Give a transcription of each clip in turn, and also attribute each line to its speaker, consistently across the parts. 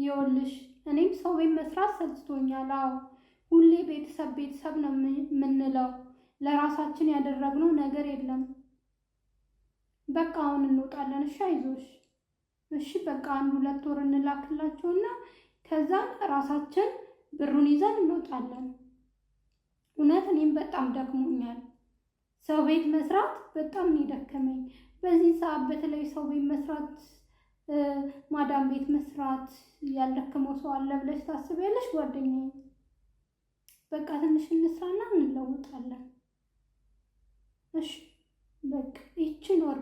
Speaker 1: ይኸውልሽ እኔም ሰው ቤት መስራት ሰልችቶኛል። አዎ ሁሌ ቤተሰብ ቤተሰብ ነው የምንለው፣ ለራሳችን ያደረግነው ነገር የለም። በቃ አሁን እንወጣለን። እሺ አይዞሽ። እሺ በቃ 1-2 ወር እንላክላቸውና ከዛ ራሳችን ብሩን ይዘን እንወጣለን። እውነት እኔም በጣም ደክሞኛል። ሰው ቤት መስራት በጣም ነው የደከመኝ። በዚህ ሰዓት በተለይ ሰው ቤት መስራት፣ ማዳም ቤት መስራት ያልደከመው ሰው አለ ብለሽ ታስቢያለሽ ጓደኛዬ? በቃ ትንሽ እንስራና እንለውጣለን። እሺ በቃ ይቺን ወር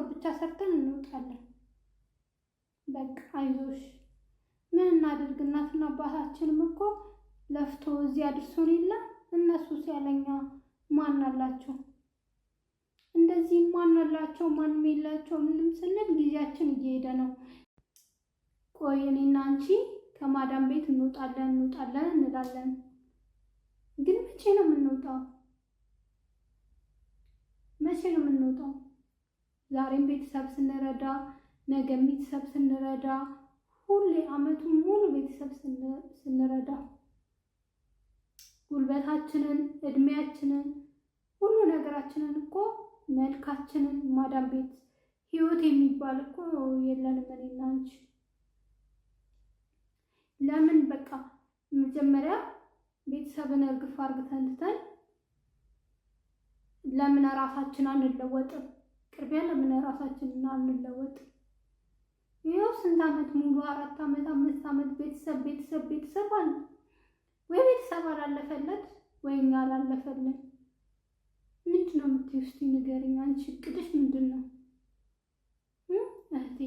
Speaker 1: ብቻ ሰርተን እንወጣለን። በቃ አይዞሽ። ምን እናድርግ? እናትና አባታችንም እኮ ለፍቶ እዚህ አድርሶን የለ? እነሱ ሲያለኛ ማን አላቸው? እንደዚህ ማን አላቸው? ማንም የላቸው ምንም ስንል ጊዜያችን እየሄደ ነው። ቆይ እኔና አንቺ ከማዳም ቤት እንወጣለን እንላለን፣ ግን መቼ ነው የምንወጣው? ዛሬም ቤተሰብ ስንረዳ፣ ነገም ቤተሰብ ስንረዳ፣ ሁሌ አመቱን ሙሉ ቤተሰብ ስንረዳ ጉልበታችንን፣ እድሜያችንን፣ ሁሉ ነገራችንን እኮ መልካችንን ማዳም ቤት ህይወት የሚባል እኮ የለንም እኔና አንቺ። ለምን በቃ መጀመሪያ ቤተሰብን እርግፍ አርግተን ትተን ለምን ራሳችን አንለወጥም? ቅርቢያ ለምን ራሳችንን አንለወጥም? ይኸው ስንት አመት ሙሉ 4 አመት 5 አመት ቤተሰብ አለ ወይ? ቤተሰብ አላለፈለት ወይ እኛ አላለፈልን? ምንድነው የምትይው? እስቲ ንገሪኝ። አንቺ እቅድሽ ምንድነው እህቴ?